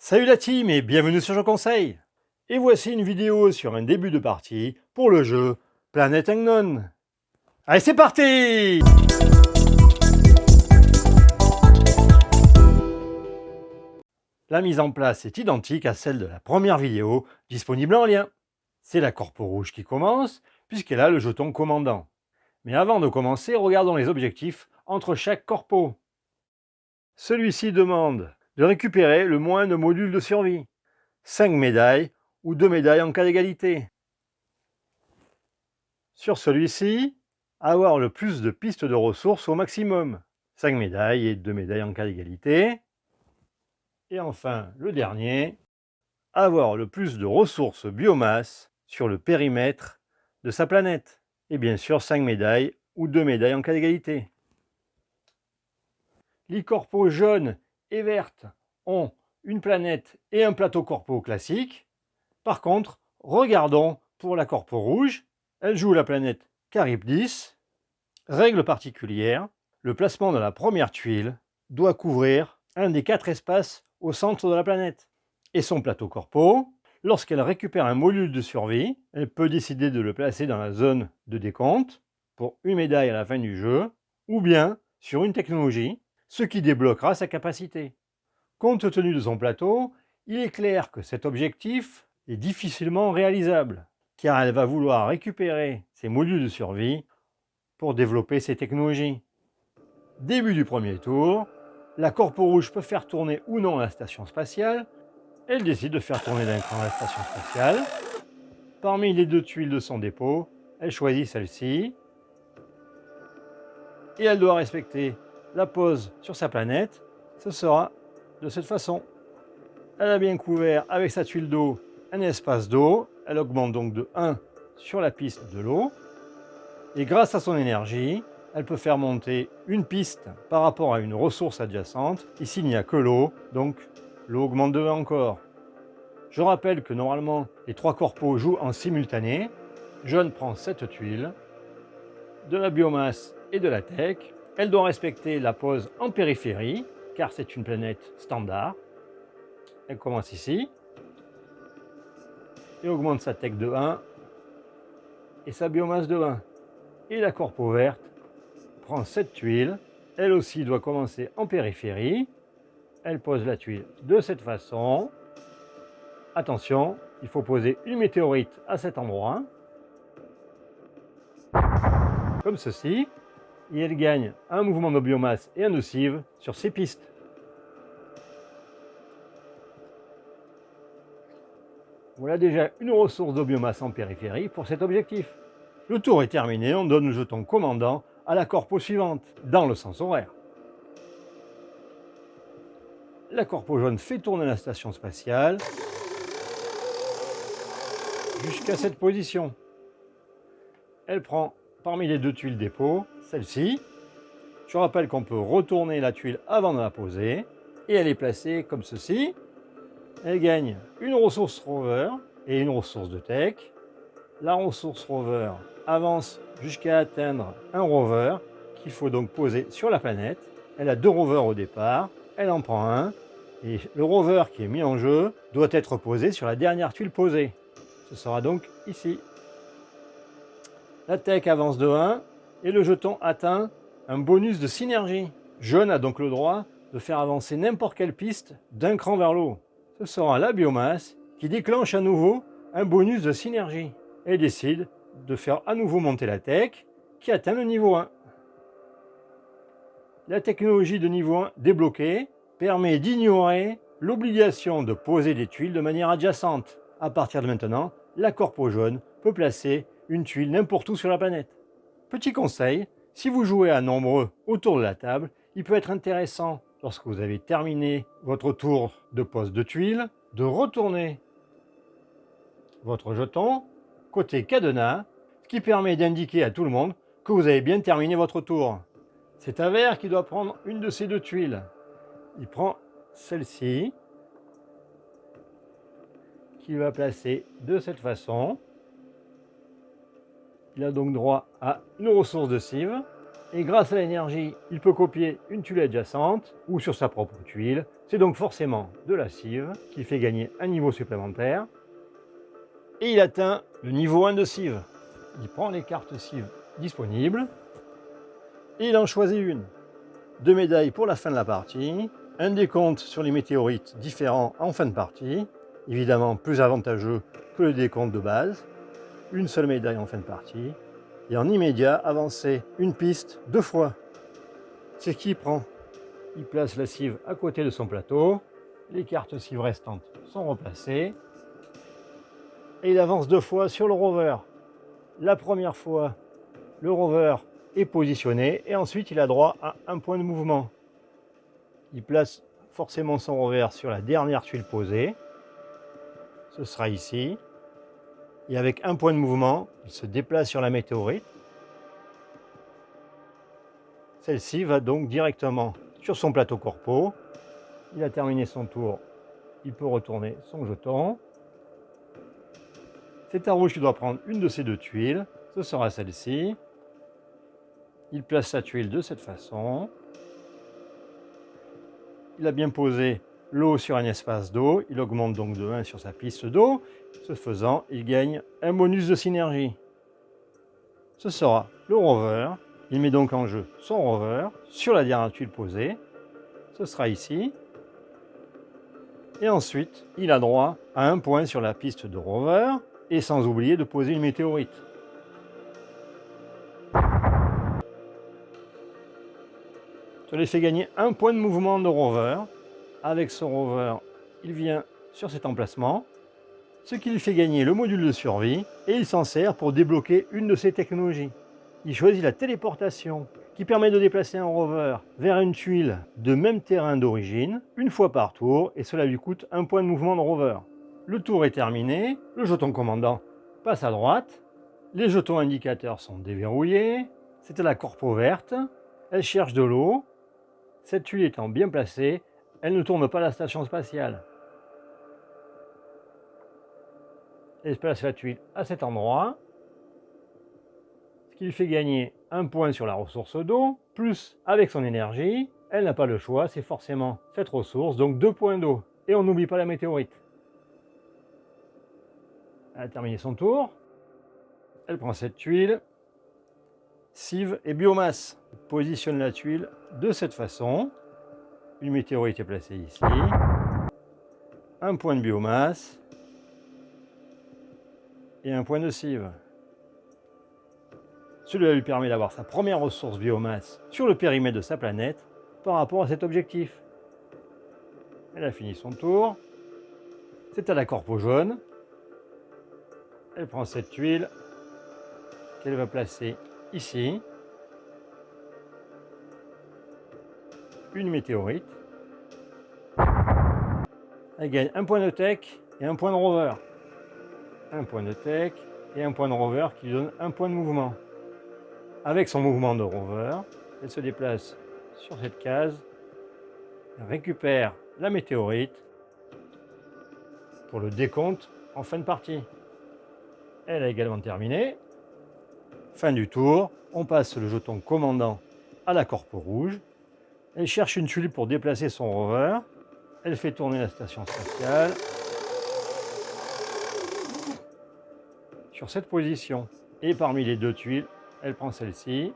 Salut la team et bienvenue sur Je Conseille. Et voici une vidéo sur un début de partie pour le jeu Planet Unknown. Allez, c'est parti! La mise en place est identique à celle de la première vidéo disponible en lien. C'est la corpo rouge qui commence puisqu'elle a le jeton commandant. Mais avant de commencer, regardons les objectifs entre chaque corpo. Celui-ci demande de récupérer le moins de modules de survie, 5 médailles ou 2 médailles en cas d'égalité. Sur celui-ci, avoir le plus de pistes de ressources au maximum, 5 médailles et 2 médailles en cas d'égalité. Et enfin, le dernier, avoir le plus de ressources biomasse sur le périmètre de sa planète. Et bien sûr, 5 médailles ou 2 médailles en cas d'égalité. Les corpos jaunes et vertes ont une planète et un plateau corpo classique. Par contre, regardons pour la corpo rouge, elle joue la planète Charybdis. Règle particulière, le placement de la première tuile doit couvrir un des 4 espaces au centre de la planète. Et son plateau corpo, lorsqu'elle récupère un module de survie, elle peut décider de le placer dans la zone de décompte pour une médaille à la fin du jeu, ou bien sur une technologie, ce qui débloquera sa capacité. Compte tenu de son plateau, il est clair que cet objectif est difficilement réalisable, car elle va vouloir récupérer ses modules de survie pour développer ses technologies. Début du premier tour, la corpo rouge peut faire tourner ou non la station spatiale. Elle décide de faire tourner d'un cran la station spatiale. Parmi les 2 tuiles de son dépôt, elle choisit celle-ci. Et elle doit respecter la pose sur sa planète. Ce sera de cette façon. Elle a bien couvert avec sa tuile d'eau un espace d'eau. Elle augmente donc de 1 sur la piste de l'eau. Et grâce à son énergie, elle peut faire monter une piste par rapport à une ressource adjacente. Ici, il n'y a que l'eau, donc l'eau augmente de 1 encore. Je rappelle que normalement, les 3 corpos jouent en simultané. Jaune prend cette tuile, de la biomasse et de la tech. Elle doit respecter la pose en périphérie, car c'est une planète standard. Elle commence ici, et augmente sa tech de 1 et sa biomasse de 1. Et la corpo verte prend cette tuile, elle aussi doit commencer en périphérie. Elle pose la tuile de cette façon. Attention, il faut poser une météorite à cet endroit, comme ceci, et elle gagne un mouvement de biomasse et un de cive sur ces pistes. Voilà déjà une ressource de biomasse en périphérie pour cet objectif. Le tour est terminé, on donne le jeton commandant à la corpo suivante, dans le sens horaire. La corpo jaune fait tourner la station spatiale jusqu'à cette position. Elle prend parmi les 2 tuiles dépôt, celle-ci. Je rappelle qu'on peut retourner la tuile avant de la poser. Et elle est placée comme ceci. Elle gagne une ressource rover et une ressource de tech. La ressource rover avance jusqu'à atteindre un rover qu'il faut donc poser sur la planète. Elle a 2 rovers au départ. Elle en prend un. Et le rover qui est mis en jeu doit être posé sur la dernière tuile posée. Ce sera donc ici. La tech avance de 1 et le jeton atteint un bonus de synergie. Jaune a donc le droit de faire avancer n'importe quelle piste d'un cran vers l'eau. Ce sera la biomasse qui déclenche à nouveau un bonus de synergie et décide de faire à nouveau monter la tech qui atteint le niveau 1. La technologie de niveau 1 débloquée permet d'ignorer l'obligation de poser des tuiles de manière adjacente. À partir de maintenant, la corpo jaune peut placer une tuile n'importe où sur la planète. Petit conseil, si vous jouez à nombreux autour de la table, il peut être intéressant, lorsque vous avez terminé votre tour de pose de tuiles, de retourner votre jeton côté cadenas, ce qui permet d'indiquer à tout le monde que vous avez bien terminé votre tour. C'est un vert qui doit prendre une de ces 2 tuiles. Il prend celle-ci, qu'il va placer de cette façon. Il a donc droit à une ressource de cive et grâce à l'énergie, il peut copier une tuile adjacente ou sur sa propre tuile. C'est donc forcément de la cive qui fait gagner un niveau supplémentaire. Et il atteint le niveau 1 de cive. Il prend les cartes cive disponibles et il en choisit une. 2 médailles pour la fin de la partie, un décompte sur les météorites différents en fin de partie, évidemment plus avantageux que le décompte de base, une seule médaille en fin de partie, et en immédiat avancer une piste 2 fois. C'est ce qu'il prend. Il place la cive à côté de son plateau, les cartes cive restantes sont replacées, et il avance 2 fois sur le rover. La première fois, le rover est positionné et ensuite il a droit à un point de mouvement. Il place forcément son rover sur la dernière tuile posée. Ce sera ici. Et avec un point de mouvement, il se déplace sur la météorite. Celle-ci va donc directement sur son plateau corpo. Il a terminé son tour. Il peut retourner son jeton. C'est à rouge qui doit prendre une de ces 2 tuiles. Ce sera celle-ci. Il place sa tuile de cette façon. Il a bien posé l'eau sur un espace d'eau. Il augmente donc de 1 sur sa piste d'eau. Ce faisant, il gagne un bonus de synergie. Ce sera le rover. Il met donc en jeu son rover sur la dernière tuile posée. Ce sera ici. Et ensuite, il a droit à un point sur la piste de rover. Et sans oublier de poser une météorite. Je lui fais gagner un point de mouvement de rover. Avec ce rover, il vient sur cet emplacement, ce qui lui fait gagner le module de survie, et il s'en sert pour débloquer une de ses technologies. Il choisit la téléportation, qui permet de déplacer un rover vers une tuile de même terrain d'origine, une fois par tour, et cela lui coûte un point de mouvement de rover. Le tour est terminé, le jeton commandant passe à droite, les jetons indicateurs sont déverrouillés, c'est à la corpo verte, elle cherche de l'eau, cette tuile étant bien placée, elle ne tourne pas la station spatiale. Elle place la tuile à cet endroit, ce qui lui fait gagner un point sur la ressource d'eau, plus avec son énergie, elle n'a pas le choix, c'est forcément cette ressource, donc 2 points d'eau. Et on n'oublie pas la météorite. Elle a terminé son tour, elle prend cette tuile, cive et biomasse. Elle positionne la tuile de cette façon, une météorite est placée ici, un point de biomasse et un point de cive. Cela lui permet d'avoir sa première ressource biomasse sur le périmètre de sa planète par rapport à cet objectif. Elle a fini son tour. C'est à la corpo jaune. Elle prend cette tuile qu'elle va placer ici. Une météorite. Elle gagne un point de tech et un point de rover. Un point de tech et un point de rover qui lui donne un point de mouvement. Avec son mouvement de rover, elle se déplace sur cette case, récupère la météorite pour le décompte en fin de partie. Elle a également terminé. Fin du tour, on passe le jeton commandant à la corpo rouge. Elle cherche une tuile pour déplacer son rover. Elle fait tourner la station spatiale sur cette position. Et parmi les 2 tuiles, elle prend celle-ci,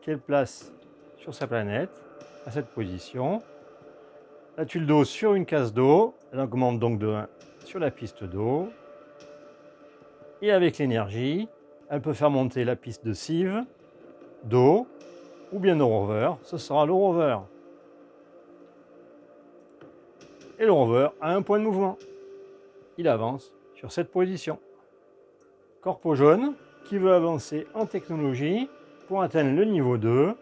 qu'elle place sur sa planète, à cette position. La tuile d'eau sur une case d'eau, elle augmente donc de 1 sur la piste d'eau. Et avec l'énergie, elle peut faire monter la piste de cive, d'eau, ou bien de rover, ce sera le rover. Et le rover a un point de mouvement. Il avance sur cette position. Corpo jaune, qui veut avancer en technologie pour atteindre le niveau 2.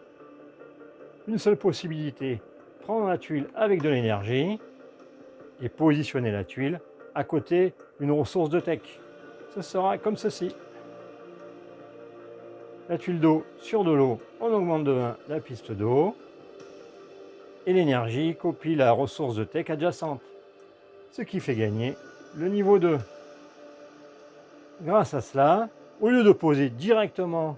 Une seule possibilité, prendre la tuile avec de l'énergie et positionner la tuile à côté d'une ressource de tech. Ce sera comme ceci. La tuile d'eau sur de l'eau, on augmente de 1 la piste d'eau. Et l'énergie copie la ressource de tech adjacente, ce qui fait gagner le niveau 2. Grâce à cela, au lieu de poser directement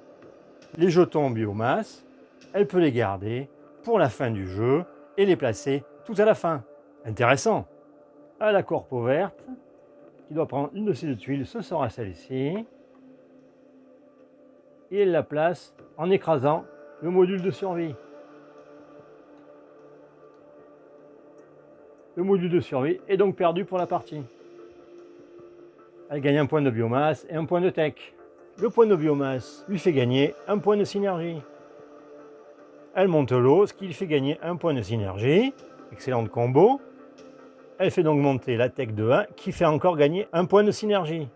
les jetons biomasse, elle peut les garder pour la fin du jeu et les placer tout à la fin. Intéressant. À la corpo verte, qui doit prendre une de ces deux tuiles, ce sera celle-ci. Et elle la place en écrasant le module de survie. Le module de survie est donc perdu pour la partie. Elle gagne un point de biomasse et un point de tech. Le point de biomasse lui fait gagner un point de synergie. Elle monte l'eau, ce qui lui fait gagner un point de synergie. Excellente combo. Elle fait donc monter la tech de 1, qui fait encore gagner un point de synergie.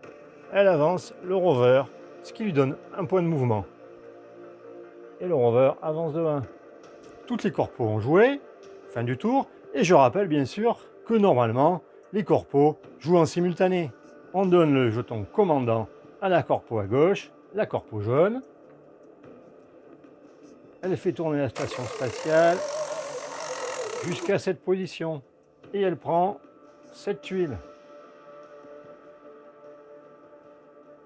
Elle avance le rover, ce qui lui donne un point de mouvement. Et le rover avance de 1. Toutes les corpos ont joué, fin du tour, et je rappelle bien sûr que normalement, les corpos jouent en simultané. On donne le jeton commandant à la corpo à gauche, la corpo jaune. Elle fait tourner la station spatiale jusqu'à cette position. Et elle prend cette tuile.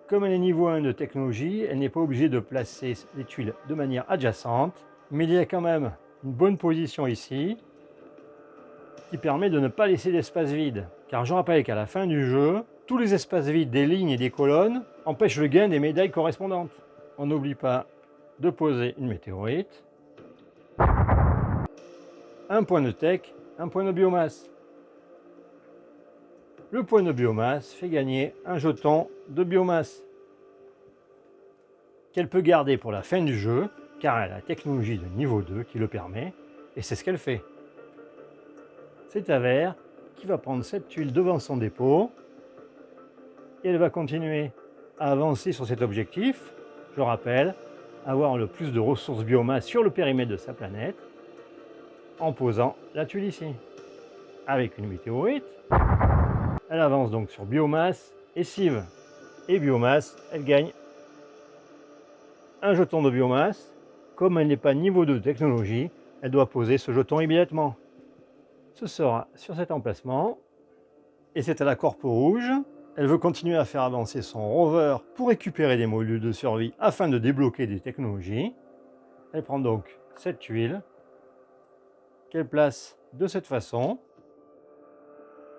Comme elle est niveau 1 de technologie, elle n'est pas obligée de placer les tuiles de manière adjacente, mais il y a quand même une bonne position ici qui permet de ne pas laisser d'espace vide. Car je rappelle qu'à la fin du jeu, tous les espaces vides des lignes et des colonnes empêchent le gain des médailles correspondantes. On n'oublie pas de poser une météorite, un point de tech, un point de biomasse. Le point de biomasse fait gagner un jeton de biomasse qu'elle peut garder pour la fin du jeu, car elle a la technologie de niveau 2 qui le permet, et c'est ce qu'elle fait. C'est Aver qui va prendre cette tuile devant son dépôt, et elle va continuer à avancer sur cet objectif. Je rappelle, avoir le plus de ressources biomasse sur le périmètre de sa planète, en posant la tuile ici. Avec une météorite, elle avance donc sur biomasse et cive. Et biomasse, elle gagne un jeton de biomasse. Comme elle n'est pas niveau 2 de technologie, elle doit poser ce jeton immédiatement. Ce sera sur cet emplacement. Et c'est à la corpo rouge. Elle veut continuer à faire avancer son rover pour récupérer des modules de survie afin de débloquer des technologies. Elle prend donc cette tuile qu'elle place de cette façon.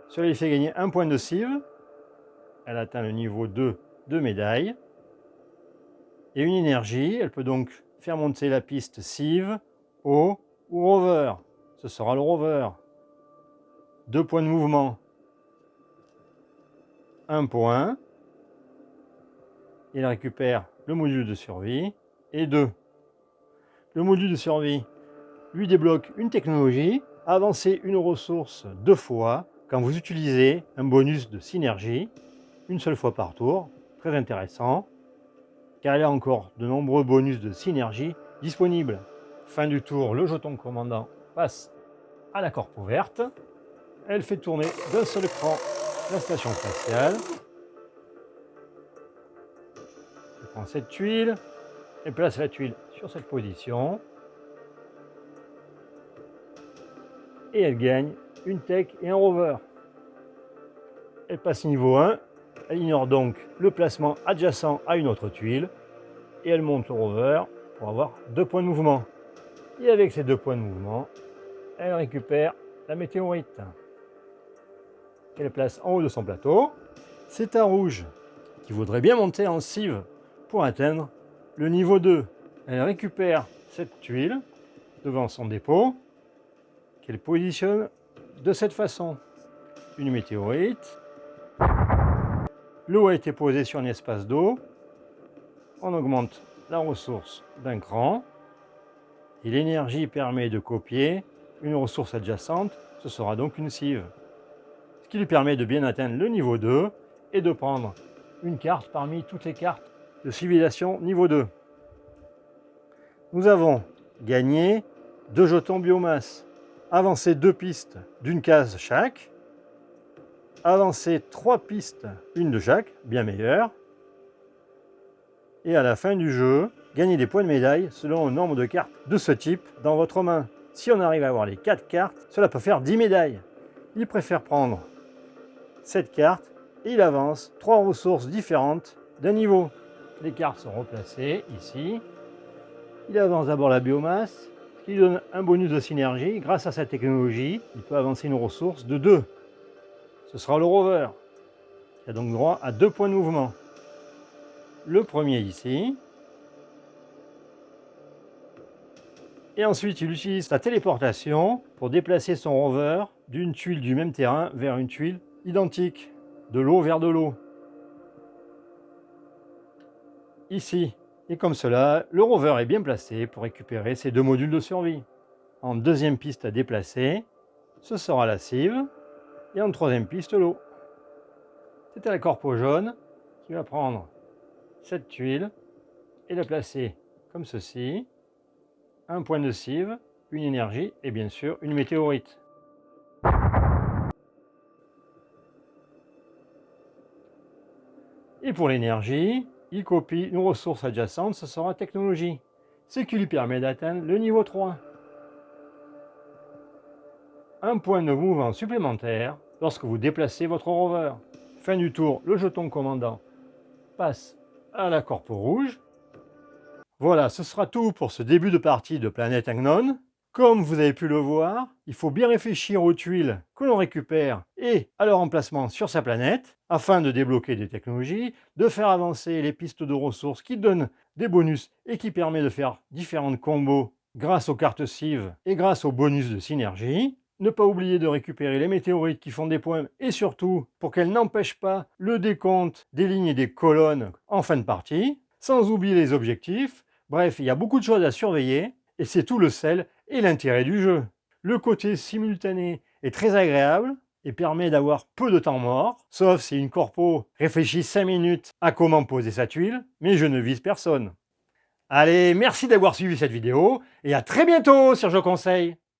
Cela lui fait gagner un point de cive. Elle atteint le niveau 2 de médaille. Et une énergie, elle peut donc faire monter la piste cive, eau ou rover. Ce sera le rover. 2 points de mouvement. 1 point. Il récupère le module de survie. Et 2. Le module de survie lui débloque une technologie, avancer une ressource 2 fois quand vous utilisez un bonus de synergie, une seule fois par tour. Très intéressant, car il y a encore de nombreux bonus de synergie disponibles. Fin du tour, le jeton commandant passe à la corpo verte. Elle fait tourner d'un seul écran la station spatiale. Elle prend cette tuile, elle place la tuile sur cette position. Et elle gagne une tech et un rover. Elle passe niveau 1, elle ignore donc le placement adjacent à une autre tuile, et elle monte le rover pour avoir 2 points de mouvement. Et avec ces 2 points de mouvement, elle récupère la météorite qu'elle place en haut de son plateau. C'est un rouge qui voudrait bien monter en cive pour atteindre le niveau 2. Elle récupère cette tuile devant son dépôt qu'elle positionne de cette façon. Une météorite. L'eau a été posée sur un espace d'eau. On augmente la ressource d'un cran. Et l'énergie permet de copier une ressource adjacente. Ce sera donc une cive. Ce qui lui permet de bien atteindre le niveau 2 et de prendre une carte parmi toutes les cartes de civilisation niveau 2. Nous avons gagné 2 jetons biomasse, avancé 2 pistes d'une case chaque, avancé 3 pistes, une de chaque, bien meilleure, et à la fin du jeu, gagner des points de médaille selon le nombre de cartes de ce type dans votre main. Si on arrive à avoir les 4 cartes, cela peut faire 10 médailles. Il préfère prendre cette carte et il avance 3 ressources différentes d'un niveau. Les cartes sont replacées ici. Il avance d'abord la biomasse, ce qui donne un bonus de synergie. Grâce à cette technologie, il peut avancer une ressource de 2. Ce sera le rover, qui a donc droit à 2 points de mouvement. Le premier ici. Et ensuite, il utilise sa téléportation pour déplacer son rover d'une tuile du même terrain vers une tuile identique, de l'eau vers de l'eau. Ici, et comme cela, le rover est bien placé pour récupérer ses 2 modules de survie. En deuxième piste à déplacer, ce sera la cive, et en troisième piste, l'eau. C'est la corpo jaune qui va prendre cette tuile et la placer comme ceci. Un point de cive, une énergie et bien sûr une météorite. Et pour l'énergie, il copie une ressource adjacente, ce sera technologie, ce qui lui permet d'atteindre le niveau 3. Un point de mouvement supplémentaire lorsque vous déplacez votre rover. Fin du tour, le jeton commandant passe à la corpo rouge. Voilà, ce sera tout pour ce début de partie de Planète Agnon. Comme vous avez pu le voir, il faut bien réfléchir aux tuiles que l'on récupère et à leur emplacement sur sa planète, afin de débloquer des technologies, de faire avancer les pistes de ressources qui donnent des bonus et qui permettent de faire différents combos grâce aux cartes cives et grâce aux bonus de synergie. Ne pas oublier de récupérer les météorites qui font des points et surtout pour qu'elles n'empêchent pas le décompte des lignes et des colonnes en fin de partie, sans oublier les objectifs. Bref, il y a beaucoup de choses à surveiller et c'est tout le sel et l'intérêt du jeu. Le côté simultané est très agréable et permet d'avoir peu de temps mort, sauf si une corpo réfléchit 5 minutes à comment poser sa tuile, mais je ne vise personne. Allez, merci d'avoir suivi cette vidéo et à très bientôt sur Je Conseille.